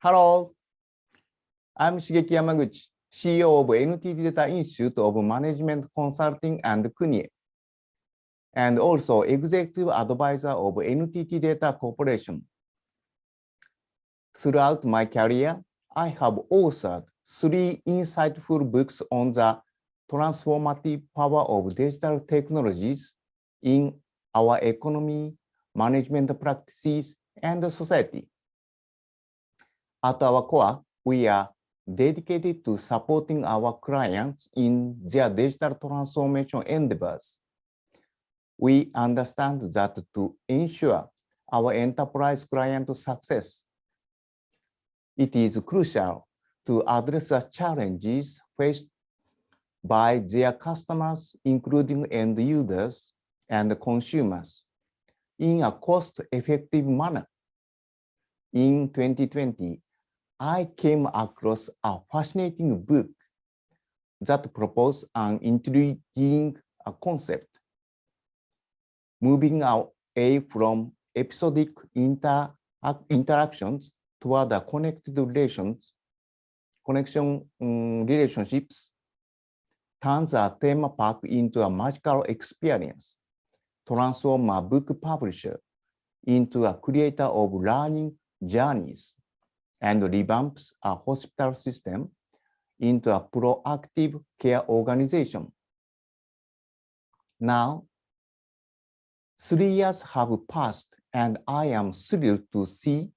Hello, I'm Shigeki Yamaguchi, CEO of NTT Data Institute of Management Consulting and Kunie, and also Executive Advisor of NTT Data Corporation. Throughout my career, I have authored 3 insightful books on the transformative power of digital technologies in our economy, management practices, and society. At our core, we are dedicated to supporting our clients in their digital transformation endeavors. We understand that to ensure our enterprise client success, it is crucial to address the challenges faced by their customers, including end users and consumers, in a cost-effective manner. In 2020, I came across a fascinating book that proposed an intriguing concept, moving away from episodic interactions toward a relationships, turns a theme park into a magical experience, transform a book publisher into a creator of learning journeys, and revamps a hospital system into a proactive care organization. Now, 3 years have passed, and I am thrilled to see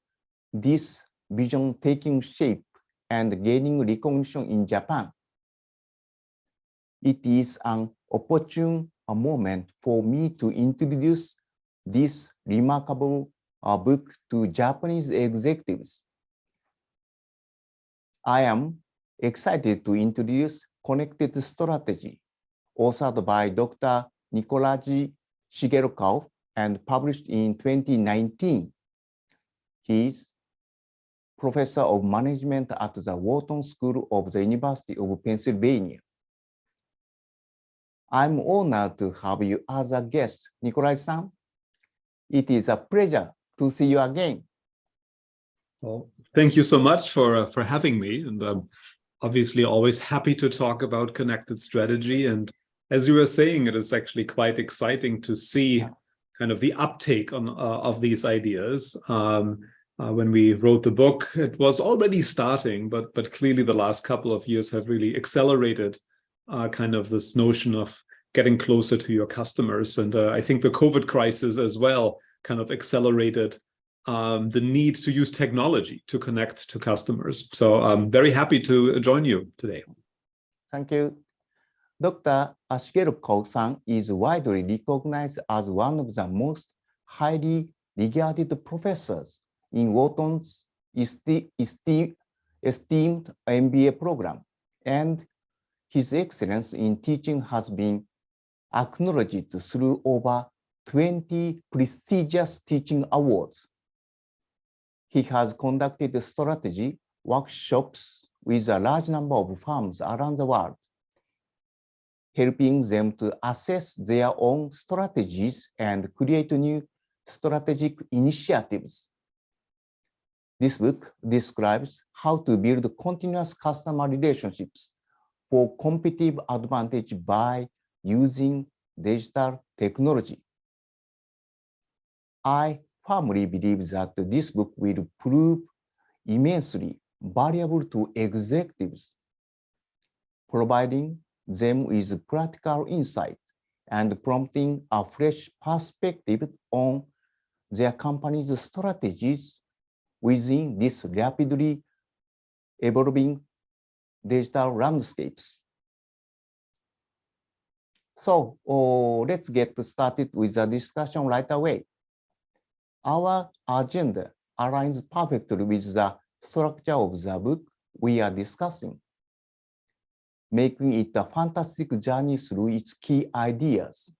this vision taking shape and gaining recognition in Japan. It is an opportune moment for me to introduce this remarkable book to Japanese executives. I am excited to introduce Connected Strategy, authored by Dr. Nicorai Shigeru and published in 2019. He is Professor of Management at the Wharton School of the University of Pennsylvania. I'm honored to have you as a guest, Nicorai-san. It is a pleasure to see you again. Well, thank you so much for having me, and I'm obviously always happy to talk about connected strategy. And as you were saying, it is actually quite exciting to see kind of the uptake of these ideas. When we wrote the book, it was already starting, but clearly the last couple of years have really accelerated kind of this notion of getting closer to your customers. And I think the COVID crisis as well kind of accelerated the need to use technology to connect to customers. So I'm very happy to join you today. Thank you. Dr. Shigeru-san is widely recognized as one of the most highly regarded professors in Wharton's esteemed MBA program, and his excellence in teaching has been acknowledged through over 20 prestigious teaching awards. He has conducted strategy workshops with a large number of firms around the world, helping them to assess their own strategies and create new strategic initiatives. This book describes how to build continuous customer relationships for competitive advantage by using digital technology. I firmly believe that this book will prove immensely valuable to executives, providing them with practical insight and prompting a fresh perspective on their company's strategies within this rapidly evolving digital landscapes. So let's get started with the discussion right away. Our agenda aligns perfectly with the structure of the book we are discussing, making it a fantastic journey through its key ideas.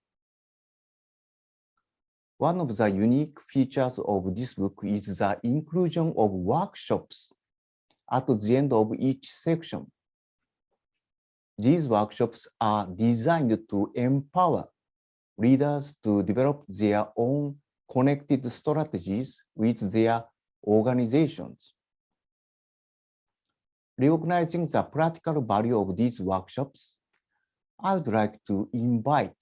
One of the unique features of this book is the inclusion of workshops at the end of each section. These workshops are designed to empower readers to develop their own connected strategies with their organizations. Recognizing the practical value of these workshops, I would like to invite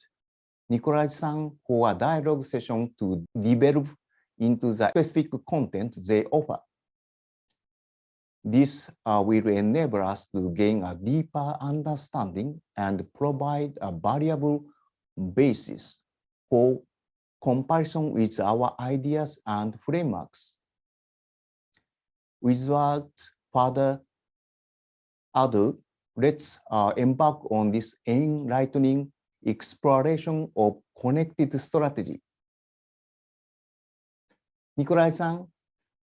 Nikolai-san for a dialogue session to develop into the specific content they offer. This will enable us to gain a deeper understanding and provide a valuable basis for comparison with our ideas and frameworks. Without further ado, let's embark on this enlightening exploration of connected strategy. Nikolai-san,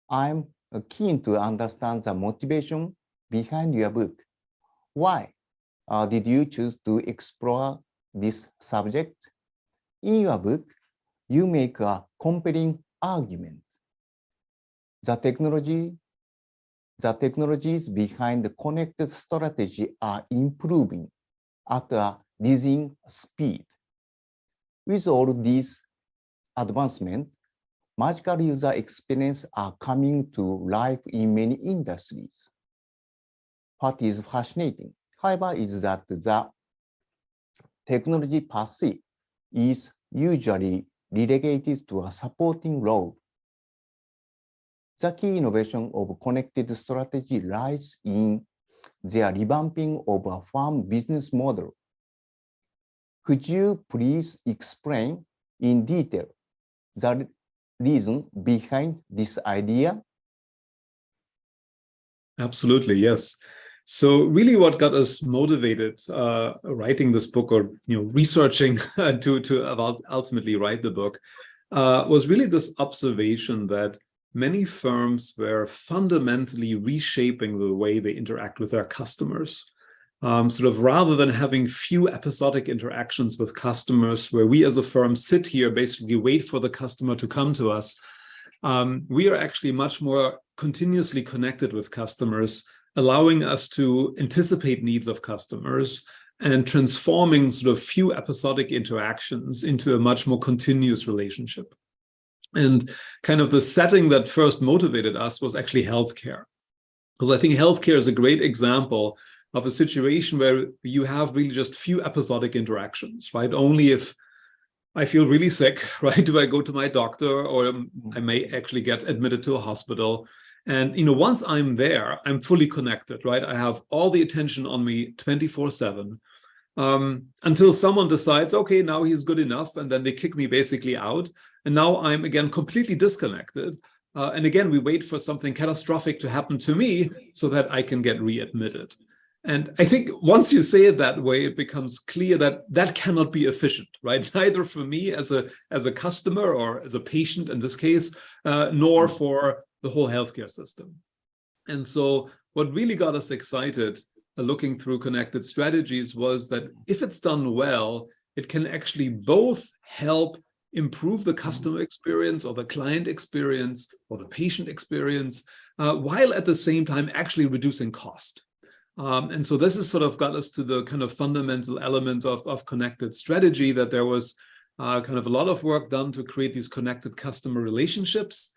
I'm keen to understand the motivation behind your book. Why did you choose to explore this subject? In your book, you make a compelling argument. The technologies behind the connected strategy are improving at a dizzying speed. With all these advancements, magical user experience are coming to life in many industries. What is fascinating, however, is that the technology per se is usually relegated to a supporting role. The key innovation of connected strategy lies in their revamping of a firm business model. Could you please explain in detail the reason behind this idea? Absolutely, yes. So really what got us motivated writing this book, or researching to ultimately write the book, was really this observation that many firms were fundamentally reshaping the way they interact with their customers. Sort of rather than having few episodic interactions with customers where we as a firm sit here, basically wait for the customer to come to us, we are actually much more continuously connected with customers, allowing us to anticipate needs of customers and transforming sort of few episodic interactions into a much more continuous relationship. And kind of the setting that first motivated us was actually healthcare. Because I think healthcare is a great example of a situation where you have really just few episodic interactions, right? Only if I feel really sick, right, do I go to my doctor, or I may actually get admitted to a hospital. And once I'm there, I'm fully connected, right? I have all the attention on me 24/7 until someone decides, okay, now he's good enough, and then they kick me basically out. And now I'm again completely disconnected. And again, we wait for something catastrophic to happen to me so that I can get readmitted. And I think once you say it that way, it becomes clear that that cannot be efficient, right? Neither for me as a customer or as a patient in this case, nor for the whole healthcare system. And so what really got us excited looking through connected strategies was that if it's done well, it can actually both help improve the customer experience or the client experience or the patient experience, while at the same time actually reducing cost. And so this has sort of got us to the kind of fundamental element of connected strategy, that there was kind of a lot of work done to create these connected customer relationships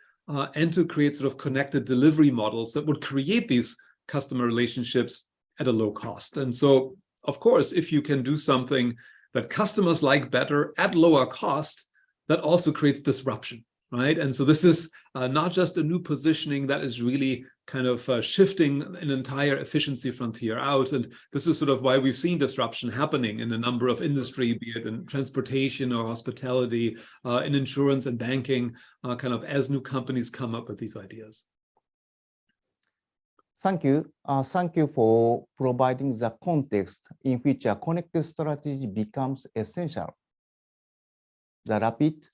and to create sort of connected delivery models that would create these customer relationships at a low cost. And so, of course, if you can do something that customers like better at lower cost, that also creates disruption, right? And so this is not just a new positioning that is really kind of shifting an entire efficiency frontier out. And this is sort of why we've seen disruption happening in a number of industry, be it in transportation or hospitality, in insurance and banking, kind of as new companies come up with these ideas. Thank you. Thank you for providing the context in which a connected strategy becomes essential. The rapid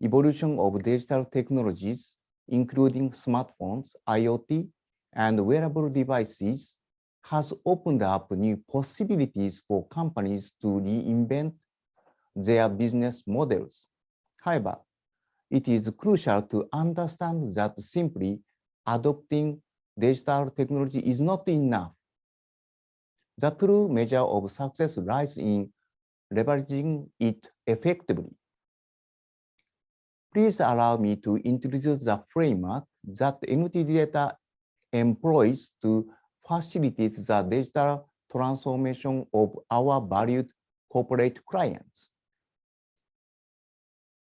evolution of digital technologies, including smartphones, IoT, and wearable devices, has opened up new possibilities for companies to reinvent their business models. However, it is crucial to understand that simply adopting digital technology is not enough. The true measure of success lies in leveraging it effectively. Please allow me to introduce the framework that NTT Data employs to facilitates the digital transformation of our valued corporate clients.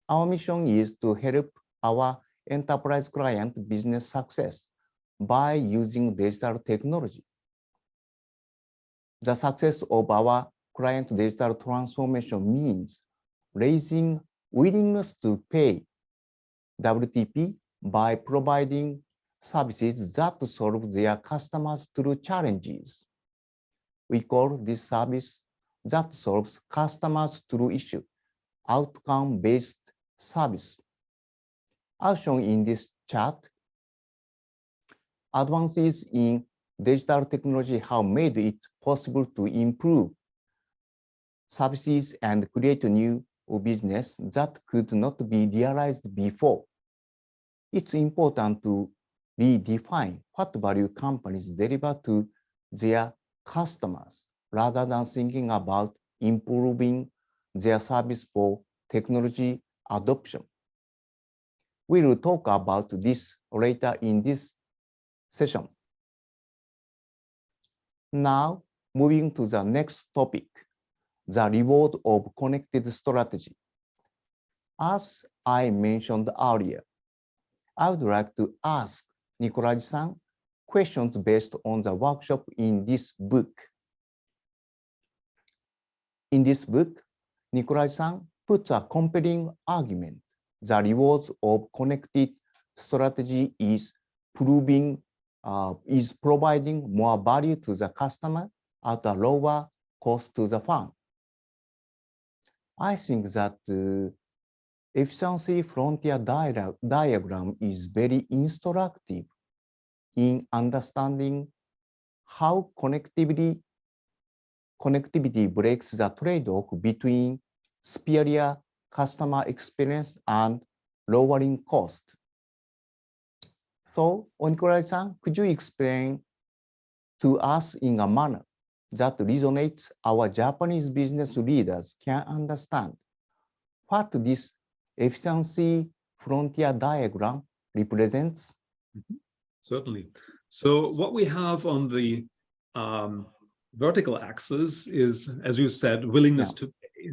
Our mission is to help our enterprise client business success by using digital technology. The success of our client digital transformation means raising willingness to pay WTP by providing services that solve their customers' true challenges. We call this service that solves customers' true issue, outcome-based service. As shown in this chart, advances in digital technology have made it possible to improve services and create new business that could not be realized before. It's important to redefine what value companies deliver to their customers rather than thinking about improving their service for technology adoption. We will talk about this later in this session. Now, moving to the next topic, the reward of connected strategy. As I mentioned earlier, I would like to ask Nikolai-san questions based on the workshop in this book. In this book, Nikolai-san puts a compelling argument. The rewards of connected strategy is providing more value to the customer at a lower cost to the firm. I think that efficiency frontier diagram is very instructive in understanding how connectivity breaks the trade-off between superior customer experience and lowering cost. So, Nikolai-san, could you explain to us in a manner that resonates our Japanese business leaders can understand what this efficiency frontier diagram represents? Certainly. So what we have on the vertical axis is, as you said, willingness to pay,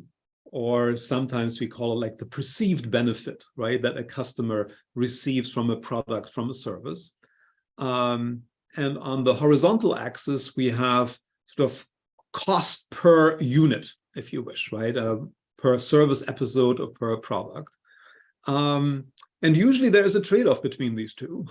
or sometimes we call it like the perceived benefit, right, that a customer receives from a product, from a service. And on the horizontal axis, we have sort of cost per unit, if you wish, right, per service episode or per product. And usually there is a trade-off between these two.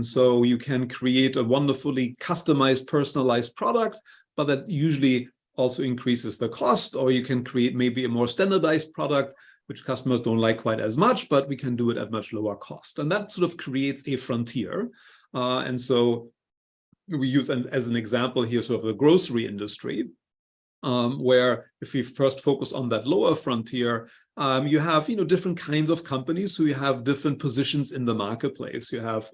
So you can create a wonderfully customized, personalized product, but that usually also increases the cost, or you can create maybe a more standardized product, which customers don't like quite as much, but we can do it at much lower cost. And that sort of creates a frontier. And so we use, as an example here, sort of the grocery industry, where if we first focus on that lower frontier, you have different kinds of companies who have different positions in the marketplace. You have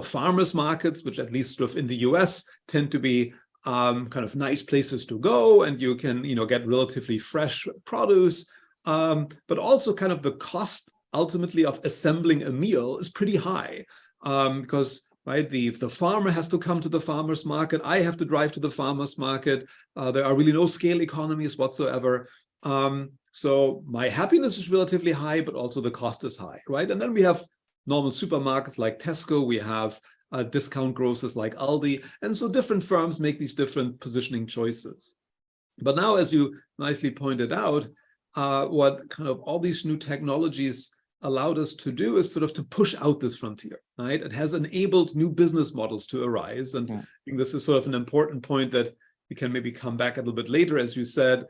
farmers markets, which at least sort of in the US tend to be kind of nice places to go, and you can get relatively fresh produce, but also kind of the cost ultimately of assembling a meal is pretty high, because the farmer has to come to the farmer's market. I have to drive to the farmer's market. There are really no scale economies whatsoever. So my happiness is relatively high, but also the cost is high, right? And then we have normal supermarkets like Tesco. We have discount grocers like Aldi. And so different firms make these different positioning choices. But now, as you nicely pointed out, what kind of all these new technologies allowed us to do is sort of to push out this frontier, right? It has enabled new business models to arise. And I think this is sort of an important point that we can maybe come back a little bit later, as you said.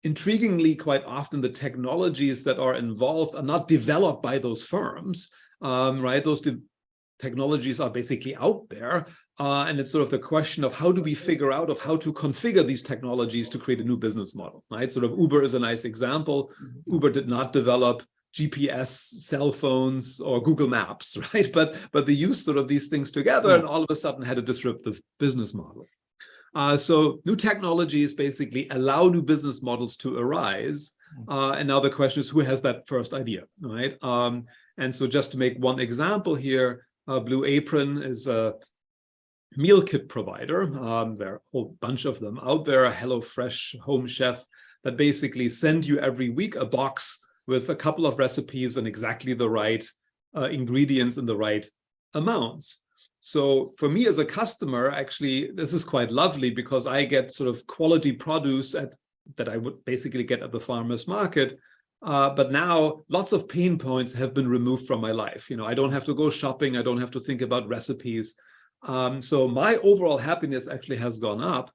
Intriguingly, quite often the technologies that are involved are not developed by those firms, right? Those technologies are basically out there. And it's sort of the question of how do we figure out of how to configure these technologies to create a new business model, right? Sort of Uber is a nice example. Uber did not develop GPS, cell phones, or Google Maps, right? But they used sort of these things together and all of a sudden had a disruptive business model. So new technologies basically allow new business models to arise. And now the question is, who has that first idea, right? And so just to make one example here, Blue Apron is a meal kit provider. There are a whole bunch of them out there, HelloFresh, Home Chef, that basically send you every week a box with a couple of recipes and exactly the right ingredients in the right amounts. So for me as a customer, actually, this is quite lovely because I get sort of quality produce that I would basically get at the farmer's market. But now lots of pain points have been removed from my life. I don't have to go shopping. I don't have to think about recipes. So my overall happiness actually has gone up,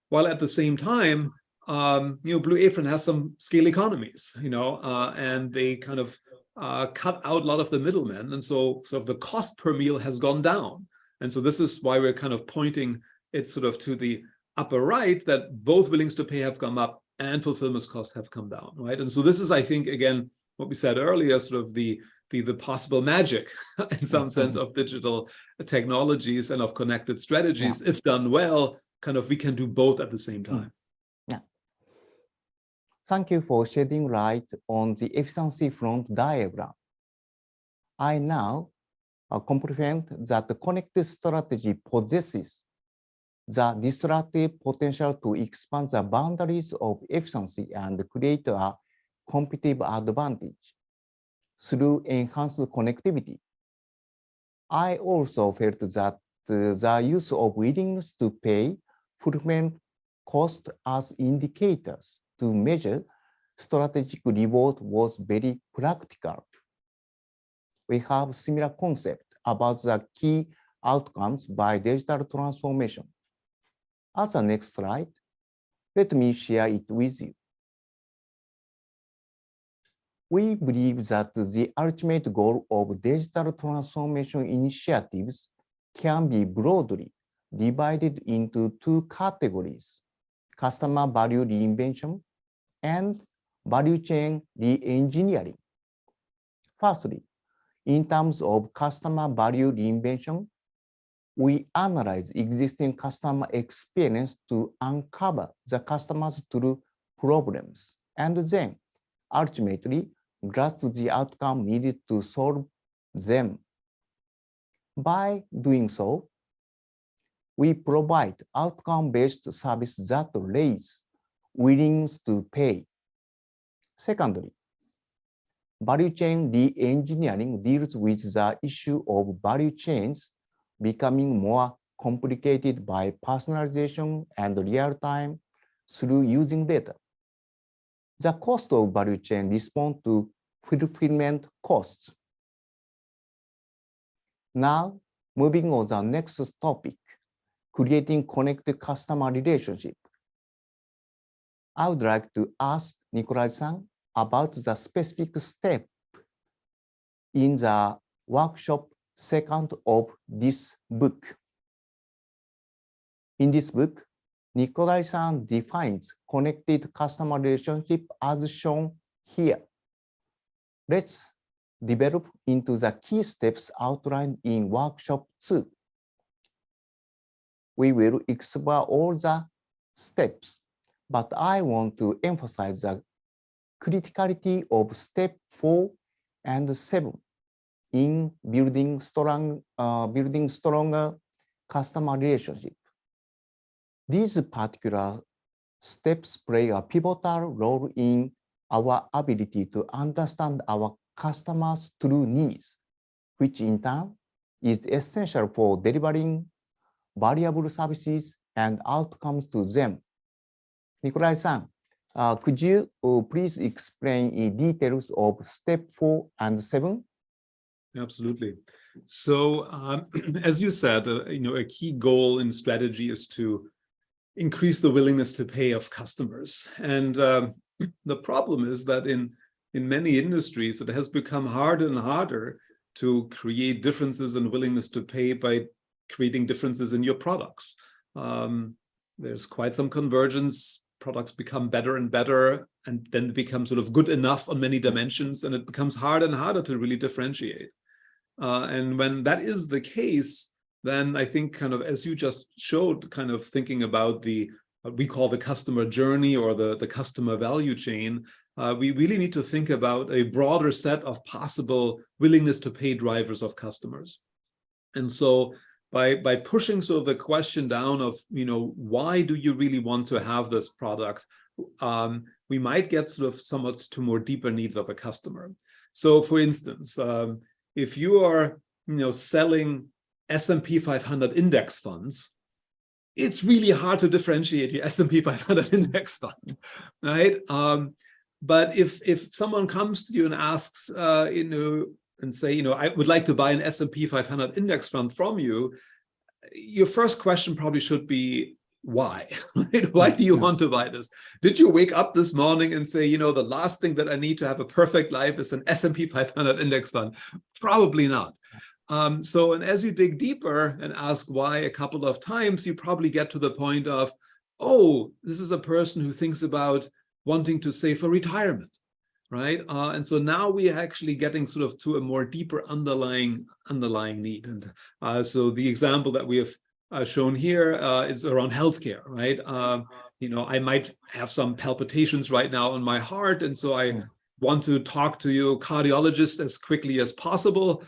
while at the same time, Blue Apron has some scale economies, and they kind of cut out a lot of the middlemen. And so sort of the cost per meal has gone down. And so this is why we're kind of pointing it sort of to the upper right, that both willingness to pay have come up and fulfillment costs have come down, right? And so this is, I think, again, what we said earlier, sort of the possible magic in some sense of digital technologies and of connected strategies. If done well, kind of we can do both at the same time. Thank you for shedding light on the efficiency front diagram. I now comprehend that the connected strategy possesses the disruptive potential to expand the boundaries of efficiency and create a competitive advantage through enhanced connectivity. I also felt that the use of willingness to pay, fulfillment cost as indicators to measure strategic reward was very practical. We have similar concept about the key outcomes by digital transformation. As the next slide, let me share it with you. We believe that the ultimate goal of digital transformation initiatives can be broadly divided into two categories: customer value reinvention and value chain re-engineering. Firstly, in terms of customer value reinvention, we analyze existing customer experience to uncover the customer's true problems and then ultimately grasp the outcome needed to solve them. By doing so, we provide outcome-based services that raise willingness to pay. Secondly, value chain re-engineering deals with the issue of value chains becoming more complicated by personalization and real-time through using data. The cost of value chain responds to fulfillment costs. Now, moving on to the next topic, creating connected customer relationship. I would like to ask Nikolai-san about the specific step in the workshop second of this book. In this book, Nikolai-san defines connected customer relationship as shown here. Let's develop into the key steps outlined in workshop 2. We will explore all the steps, but I want to emphasize the criticality of step 4 and 7 in building stronger customer relationship. These particular steps play a pivotal role in our ability to understand our customers' true needs, which in turn is essential for delivering valuable services and outcomes to them. Nikolai-san, could you please explain in details of step 4 and 7? Absolutely. So as you said, a key goal in strategy is to increase the willingness to pay of customers. And the problem is that in many industries, it has become harder and harder to create differences in willingness to pay by creating differences in your products. There's quite some convergence. Products become better and better, and then become sort of good enough on many dimensions, and it becomes harder and harder to really differentiate. And when that is the case, then I think kind of, as you just showed, kind of thinking about what we call the customer journey or the customer value chain, we really need to think about a broader set of possible willingness to pay drivers of customers. And so by pushing sort of the question down of, why do you really want to have this product? We might get sort of somewhat to more deeper needs of a customer. So for instance, if you are, selling S&P 500 index funds, it's really hard to differentiate your S&P 500 index fund, right? But if someone comes to you and asks, and say, I would like to buy an S&P 500 index fund from you, your first question probably should be, why? Right? Why do you want to buy this? Did you wake up this morning and say, the last thing that I need to have a perfect life is an S&P 500 index fund? Probably not. And as you dig deeper and ask why a couple of times, you probably get to the point of, oh, this is a person who thinks about wanting to save for retirement, right? And so now we are actually getting sort of to a more deeper underlying need. And so the example that we have shown here is around healthcare, right? I might have some palpitations right now on my heart, and so I want to talk to your cardiologist as quickly as possible.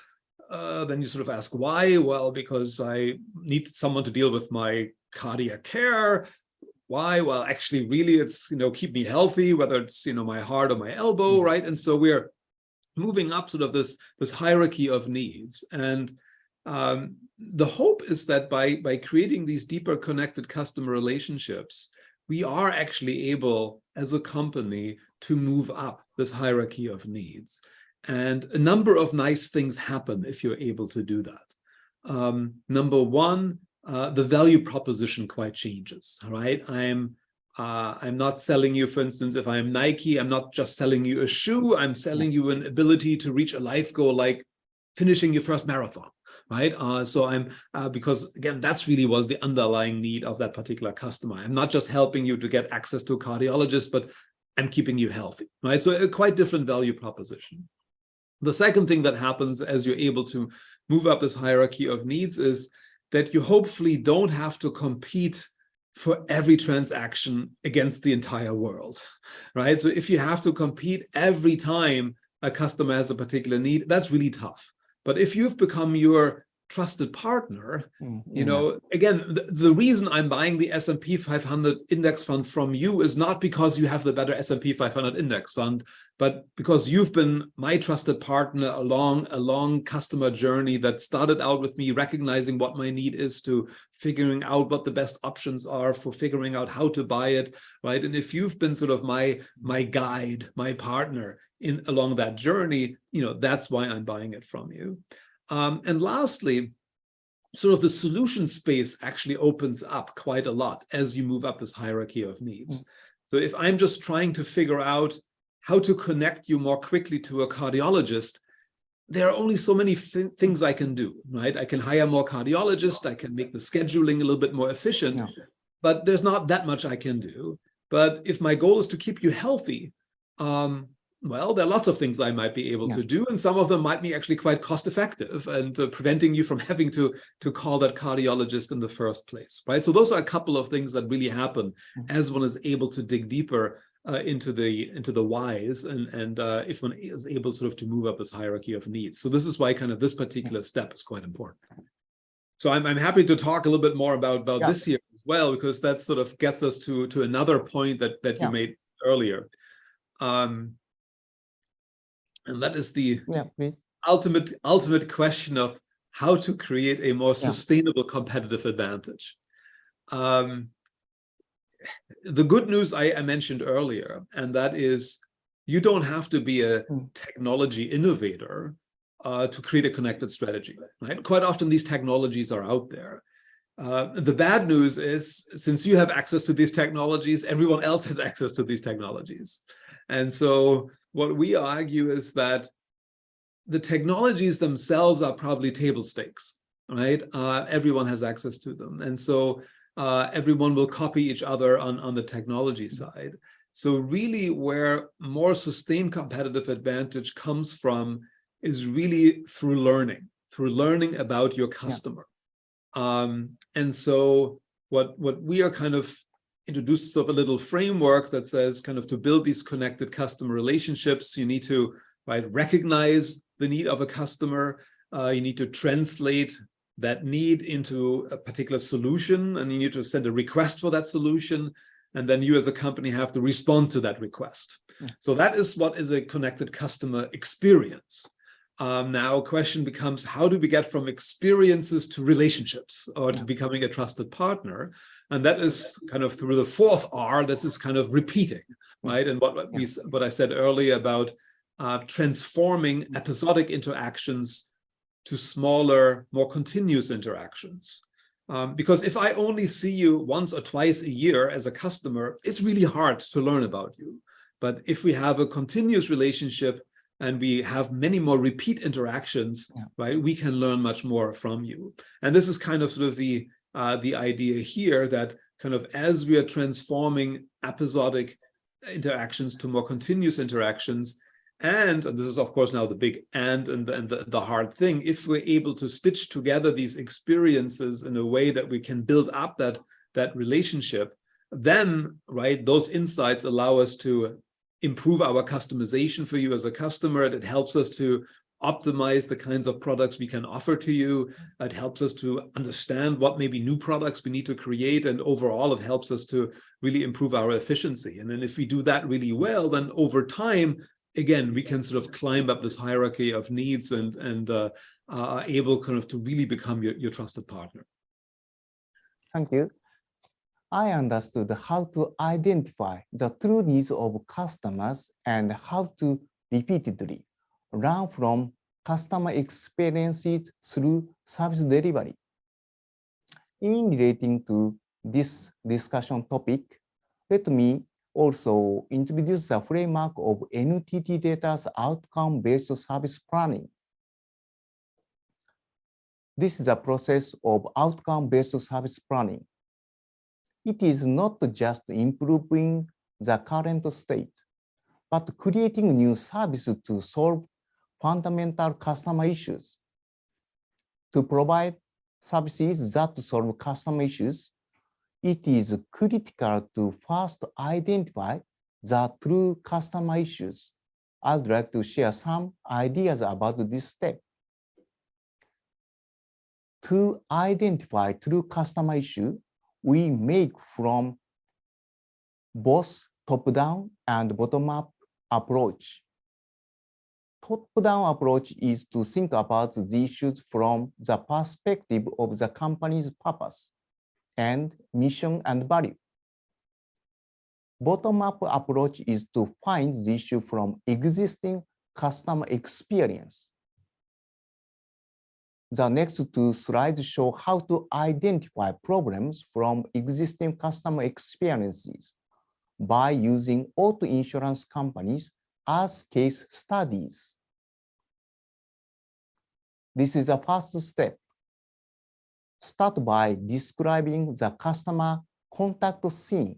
Then you sort of ask why? Well, because I need someone to deal with my cardiac care. Why? Well, actually, really, it's, keep me healthy, whether it's, my heart or my elbow, right? And so we're moving up sort of this hierarchy of needs. And the hope is that by creating these deeper connected customer relationships, we are actually able, as a company, to move up this hierarchy of needs. And a number of nice things happen if you're able to do that. Number one, the value proposition quite changes, right? I'm not selling you, for instance, if I'm Nike, I'm not just selling you a shoe, I'm selling you an ability to reach a life goal like finishing your first marathon, right? So I'm, because again, that's really was the underlying need of that particular customer. I'm not just helping you to get access to a cardiologist, but I'm keeping you healthy, right? So a quite different value proposition. The second thing that happens as you're able to move up this hierarchy of needs is that you hopefully don't have to compete for every transaction against the entire world, right? So if you have to compete every time a customer has a particular need, that's really tough. But if you've become your trusted partner, again, the reason I'm buying the S&P 500 index fund from you is not because you have the better S&P 500 index fund, but because you've been my trusted partner along a long customer journey that started out with me recognizing what my need is to figuring out what the best options are for figuring out how to buy it, right? And if you've been sort of my guide, my partner along that journey, that's why I'm buying it from you. And lastly, sort of the solution space actually opens up quite a lot as you move up this hierarchy of needs. So if I'm just trying to figure out how to connect you more quickly to a cardiologist, there are only so many things I can do, right? I can hire more cardiologists, I can make the scheduling a little bit more efficient, but there's not that much I can do. But if my goal is to keep you healthy, well, there are lots of things I might be able to do, and some of them might be actually quite cost effective and preventing you from having to call that cardiologist in the first place, right? So those are a couple of things that really happen as one is able to dig deeper into the whys, and if one is able sort of to move up this hierarchy of needs. So this is why kind of this particular step is quite important. So I'm happy to talk a little bit more about this here as well, because that sort of gets us to another point that you made earlier. And that is the ultimate question of how to create a more sustainable competitive advantage. The good news I mentioned earlier, and that is you don't have to be a technology innovator to create a connected strategy, right? Quite often these technologies are out there. The bad news is, since you have access to these technologies, everyone else has access to these technologies. And so what we argue is that the technologies themselves are probably table stakes, right? Everyone has access to them. And so everyone will copy each other on the technology side. So really where more sustained competitive advantage comes from is really through learning about your customer. And so what we are kind of introduced sort of a little framework that says kind of to build these connected customer relationships, you need to recognize the need of a customer, you need to translate that need into a particular solution, and you need to send a request for that solution, and then you as a company have to respond to that request. So that is what is a connected customer experience. Now a question becomes, how do we get from experiences to relationships or to becoming a trusted partner? And that is kind of through the fourth R, this is kind of repeating, right? And what I said earlier about transforming episodic interactions to smaller, more continuous interactions. Because if I only see you once or twice a year as a customer, it's really hard to learn about you. But if we have a continuous relationship and we have many more repeat interactions, right, we can learn much more from you. And this is kind of sort of the idea here, that kind of as we are transforming episodic interactions to more continuous interactions, and this is, of course, now the big and the hard thing, if we're able to stitch together these experiences in a way that we can build up that relationship, then, right, those insights allow us to improve our customization for you as a customer. It helps us to optimize the kinds of products we can offer to you. It helps us to understand what maybe new products we need to create. And overall, it helps us to really improve our efficiency. And then if we do that really well, then over time, again, we can sort of climb up this hierarchy of needs and are able kind of to really become your trusted partner. Thank you. I understood how to identify the true needs of customers and how to repeatedly learn from customer experiences through service delivery. In relating to this discussion topic, let me also introduce the framework of NTT Data's outcome-based service planning. This is a process of outcome-based service planning. It is not just improving the current state, but creating new services to solve fundamental customer issues. To provide services that solve customer issues, it is critical to first identify the true customer issues. I would like to share some ideas about this step. To identify true customer issue, we make from both top-down and bottom-up approach. Top-down approach is to think about the issues from the perspective of the company's purpose and mission and value. Bottom-up approach is to find the issue from existing customer experience. The next two slides show how to identify problems from existing customer experiences by using auto insurance companies as case studies. This is the first step. Start by describing the customer contact scene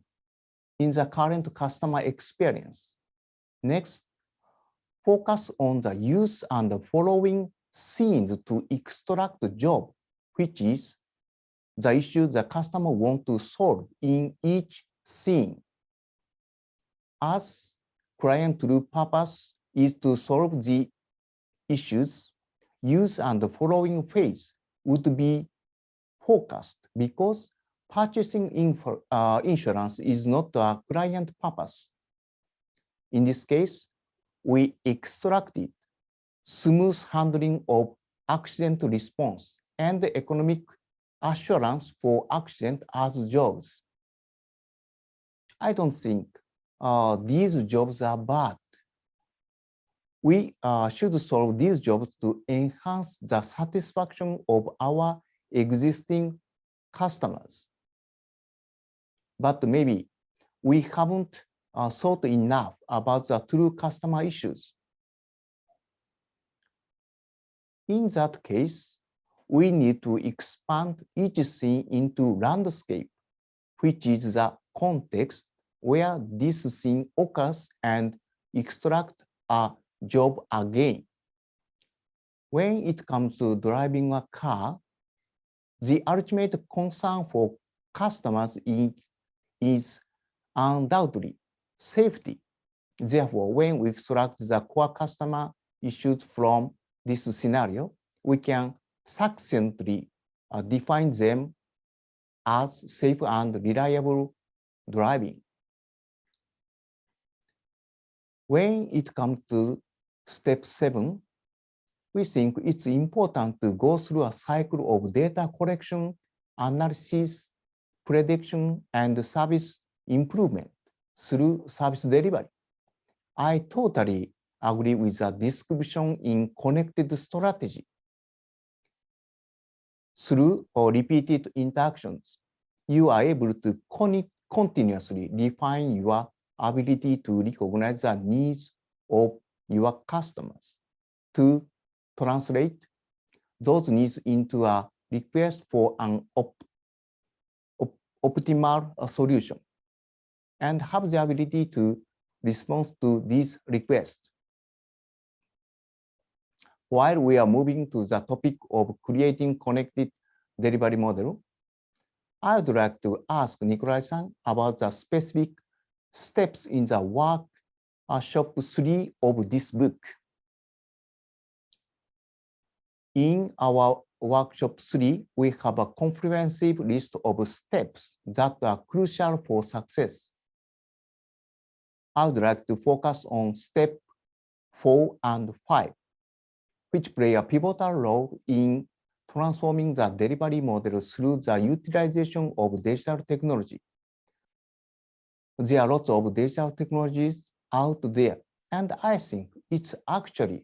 in the current customer experience. Next, focus on the use and the following scenes to extract the job, which is the issue the customer wants to solve in each scene. As client true purpose is to solve the issues, use and the following phase would be focused because purchasing insurance is not a client purpose. In this case, we extracted smooth handling of accident response and the economic assurance for accident as jobs. I don't think these jobs are bad. We should solve these jobs to enhance the satisfaction of our existing customers. But maybe we haven't thought enough about the true customer issues. In that case, we need to expand each scene into landscape, which is the context where this scene occurs, and extract a job again. When it comes to driving a car, the ultimate concern for customers is undoubtedly safety. Therefore, when we extract the core customer issues from this scenario, we can succinctly define them as safe and reliable driving. When it comes to step 7, we think it's important to go through a cycle of data collection, analysis, prediction, and service improvement through service delivery. I totally agree with the description in connected strategy. Through repeated interactions, you are able to continuously refine your ability to recognize the needs of your customers, to translate those needs into a request for an optimal solution, and have the ability to respond to these requests. While we are moving to the topic of creating connected delivery model, I would like to ask Nikolai-san about the specific steps in the workshop 3 of this book. In our workshop 3, we have a comprehensive list of steps that are crucial for success. I would like to focus on step 4 and 5, which play a pivotal role in transforming the delivery model through the utilization of digital technology. There are lots of digital technologies out there, and I think it's actually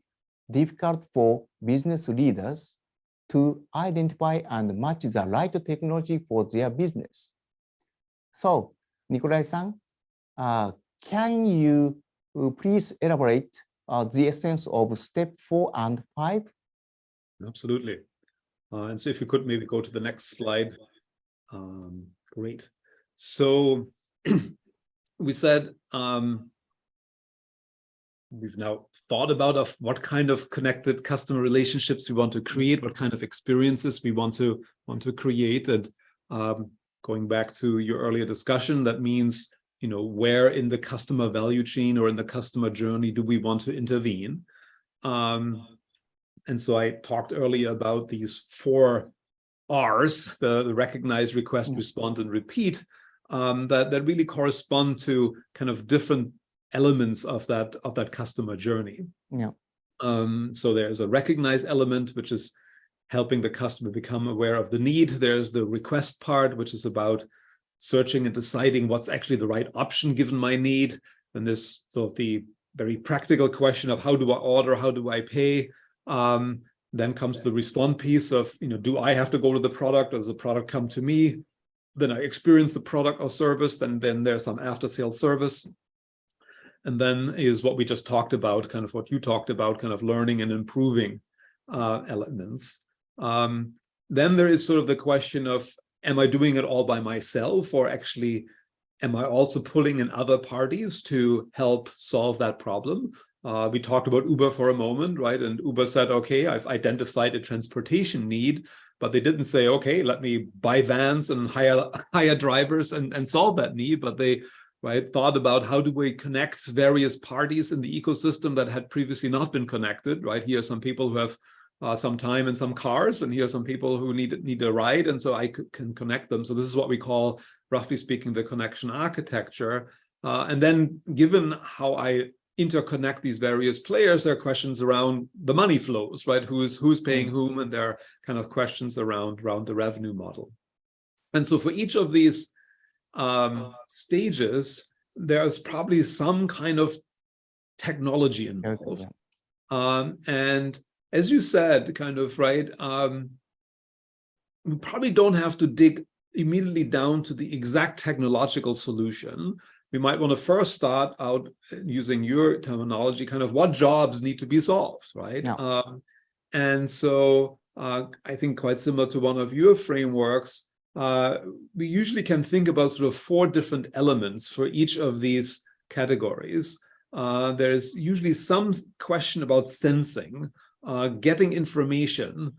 difficult for business leaders to identify and match the right technology for their business. So, Nikolai-san, can you please elaborate the essence of step 4 and 5? Absolutely. And so if you could maybe go to the next slide. Great. So we said we've now thought about what kind of connected customer relationships we want to create, what kind of experiences we want to create. And going back to your earlier discussion, that means, you know, where in the customer value chain or in the customer journey do we want to intervene? And so I talked earlier about these 4 R's, the recognize, request, respond, and repeat, that really correspond to kind of different elements of that customer journey. Yeah. So there's a recognize element, which is helping the customer become aware of the need. There's the request part, which is about searching and deciding what's actually the right option given my need. And this sort of the very practical question of how do I order, how do I pay? Then comes the respond piece of, you know, do I have to go to the product or does the product come to me? Then I experience the product or service, then there's some after sale service. And then is what we just talked about, kind of what you talked about, kind of learning and improving elements. Then there is sort of the question of, am I doing it all by myself, or actually am I also pulling in other parties to help solve that problem? We talked about Uber for a moment, right? And Uber said, okay, I've identified a transportation need, but they didn't say, okay, let me buy vans and hire drivers and solve that need. But they thought about how do we connect various parties in the ecosystem that had previously not been connected, right? Here are some people who have some time and some cars, and here are some people who need a ride, and so I can connect them. So this is what we call, roughly speaking, the connection architecture. And then given how I interconnect these various players, there are questions around the money flows, right? Who's paying whom, and there are kind of questions around the revenue model. And so for each of these stages, there's probably some kind of technology involved. And as you said, kind of, right, we probably don't have to dig immediately down to the exact technological solution. We might want to first start out using your terminology, kind of what jobs need to be solved, right? Yeah. And so I think quite similar to one of your frameworks, we usually can think about sort of 4 different elements for each of these categories. There's usually some question about sensing, getting information,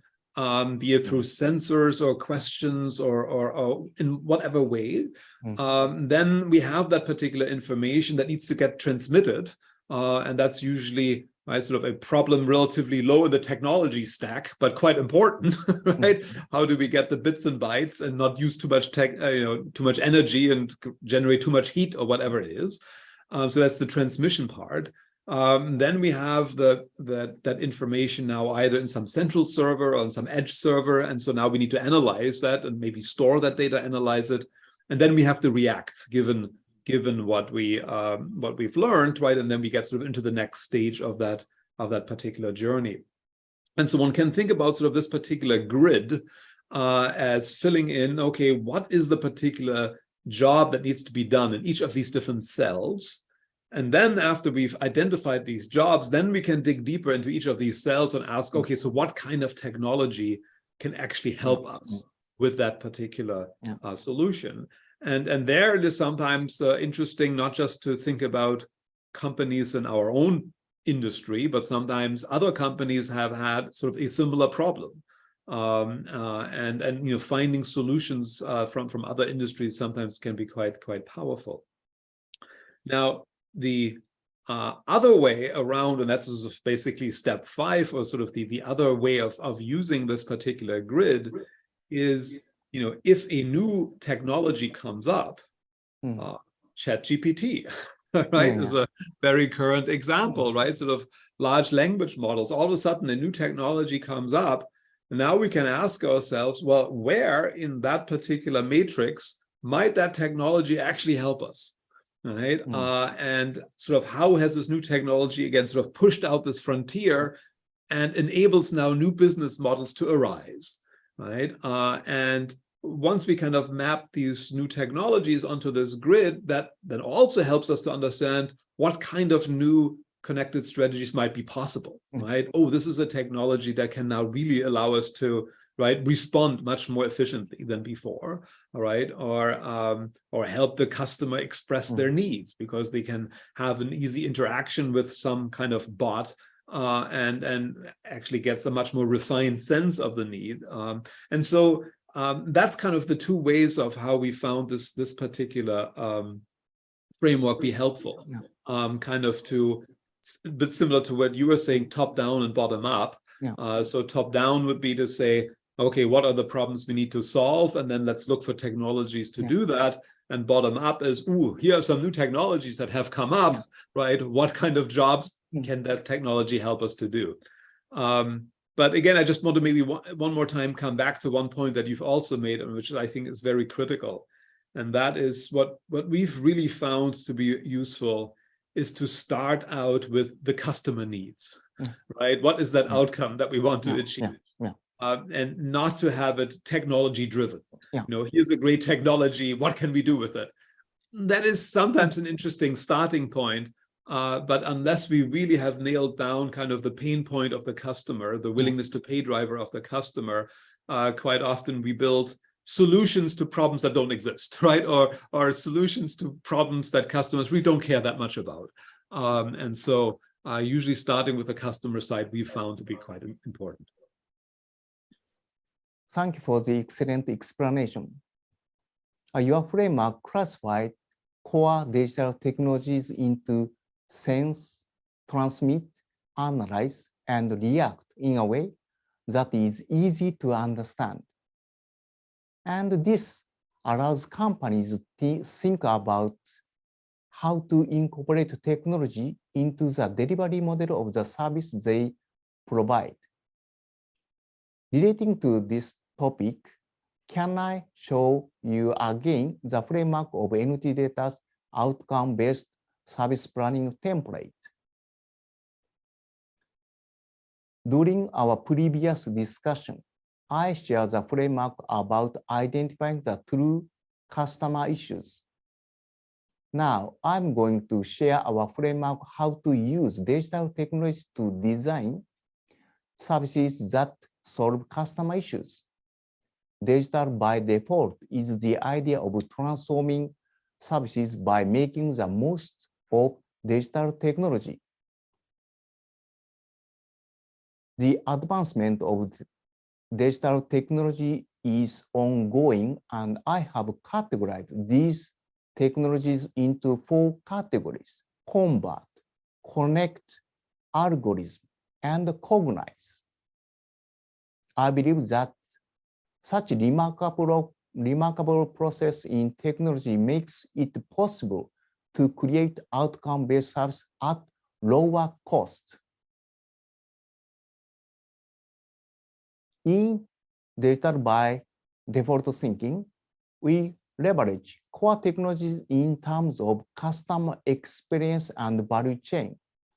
be it through sensors or questions or in whatever way. Then we have that particular information that needs to get transmitted, and that's usually right? Sort of a problem relatively low in the technology stack, but quite important, right? How do we get the bits and bytes and not use too much too much energy and generate too much heat or whatever it is? So that's the transmission part. Then we have that information now either in some central server or in some edge server, and so now we need to analyze that and maybe store that data, analyze it, and then we have to react given what we've learned, right? And then we get sort of into the next stage of that particular journey. And so one can think about sort of this particular grid as filling in, okay, what is the particular job that needs to be done in each of these different cells? And then after we've identified these jobs, then we can dig deeper into each of these cells and ask, okay, so what kind of technology can actually help us with that particular solution? And there it is sometimes interesting not just to think about companies in our own industry, but sometimes other companies have had sort of a similar problem. And finding solutions from other industries sometimes can be quite powerful. Now, the other way around, and that's sort of basically step 5, or sort of the other way of using this particular grid is, if a new technology comes up, ChatGPT, right, is a very current example, right? Sort of large language models. All of a sudden, a new technology comes up, and now we can ask ourselves, well, where in that particular matrix might that technology actually help us? Right, and sort of how has this new technology again sort of pushed out this frontier and enables now new business models to arise, right? And once we kind of map these new technologies onto this grid, that also helps us to understand what kind of new connected strategies might be possible, right? Oh, this is a technology that can now really allow us to, right, respond much more efficiently than before, all right, or help the customer express their needs because they can have an easy interaction with some kind of bot and actually gets a much more refined sense of the need. And so that's kind of the two ways of how we found this particular framework be helpful, kind of to a bit similar to what you were saying, top down and bottom up. So top down would be to say, okay, what are the problems we need to solve? And then let's look for technologies to do that. And bottom up is, ooh, here are some new technologies that have come up, right? What kind of jobs can that technology help us to do? But again, I just want to maybe one more time come back to one point that you've also made, which I think is very critical. And that is what we've really found to be useful is to start out with the customer needs, right? What is that outcome that we want to achieve? And not to have it technology driven. Here's a great technology, what can we do with it? That is sometimes an interesting starting point, but unless we really have nailed down kind of the pain point of the customer, the willingness to pay driver of the customer, quite often we build solutions to problems that don't exist, right? Or solutions to problems that customers really don't care that much about. And so usually starting with the customer side, we found to be quite important. Thank you for the excellent explanation. Your framework classified core digital technologies into sense, transmit, analyze, and react in a way that is easy to understand. And this allows companies to think about how to incorporate technology into the delivery model of the service they provide. Relating to this topic, can I show you again the framework of NTT Data's outcome-based service planning template? During our previous discussion, I shared the framework about identifying the true customer issues. Now, I'm going to share our framework how to use digital technology to design services that solve customer issues. Digital by default is the idea of transforming services by making the most of digital technology. The advancement of digital technology is ongoing, and I have categorized these technologies into 4 categories: convert, connect, algorithm, and cognize. I believe that such remarkable process in technology makes it possible to create outcome-based service at lower cost. In digital by default thinking, we leverage core technologies in terms of customer experience and value chain,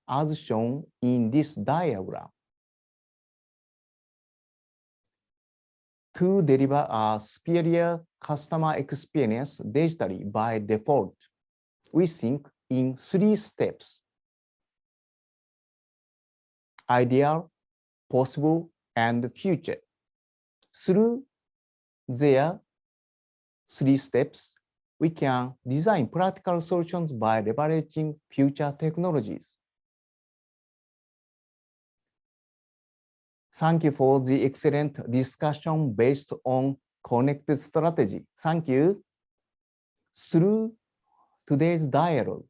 as shown in this diagram. To deliver a superior customer experience digitally by default, we think in 3 steps: ideal, possible, and future. Through their 3 steps, we can design practical solutions by leveraging future technologies. Thank you for the excellent discussion based on connected strategy. Thank you. Through today's dialogue,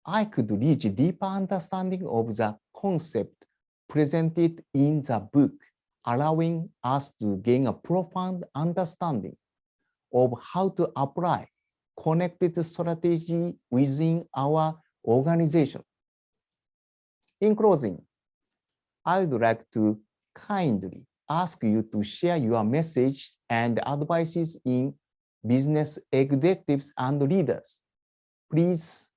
I could reach a deeper understanding of the concept presented in the book, allowing us to gain a profound understanding of how to apply connected strategy within our organization. In closing, I would like to kindly ask you to share your message and advices in business executives and leaders. Please.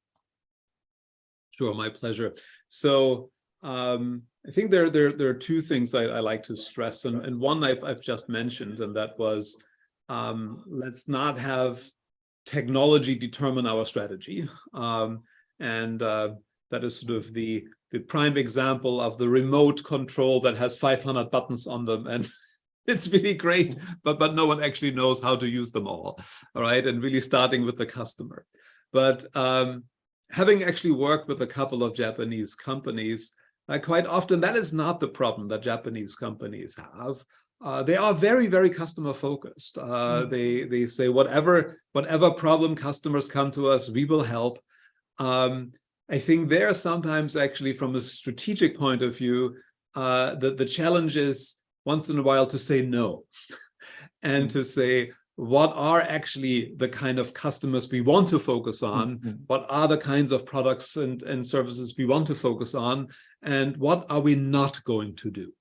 Sure, my pleasure. So I think there are 2 things I like to stress, and one I've just mentioned, and that was let's not have technology determine our strategy, and that is sort of the prime example of the remote control that has 500 buttons on them, and it's really great, but no one actually knows how to use them all right, and really starting with the customer. But having actually worked with a couple of Japanese companies, quite often that is not the problem that Japanese companies have. They are very, very customer focused. They say whatever problem customers come to us, we will help. I think there sometimes actually from a strategic point of view, the challenge is once in a while to say no and to say, what are actually the kind of customers we want to focus on? What are the kinds of products and services we want to focus on? And what are we not going to do?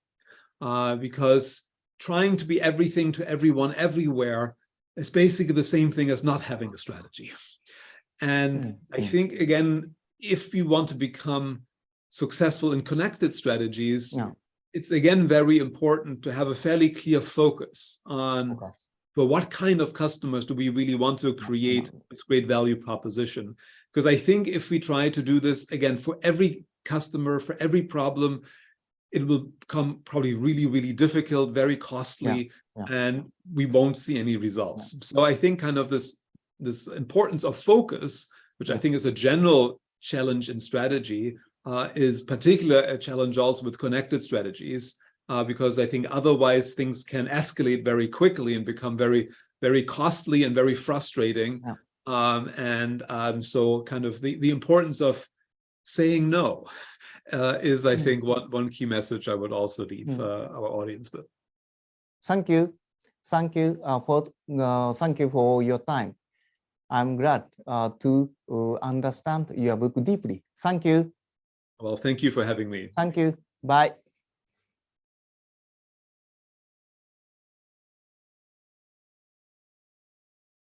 Because trying to be everything to everyone everywhere is basically the same thing as not having a strategy. And I think, again, if we want to become successful in connected strategies, it's again very important to have a fairly clear focus on but what kind of customers do we really want to create this great value proposition? Because I think if we try to do this again for every customer, for every problem, it will become probably really, really difficult, very costly, and we won't see any results. So I think kind of this importance of focus, which I think is a general challenge in strategy, is particularly a challenge also with connected strategies, because I think otherwise things can escalate very quickly and become very, very costly and very frustrating. So kind of the importance of saying no is, I think, one key message I would also leave our audience with. Thank you. Thank you for your time. I'm glad to understand your book deeply. Thank you. Well, thank you for having me. Thank you. Bye.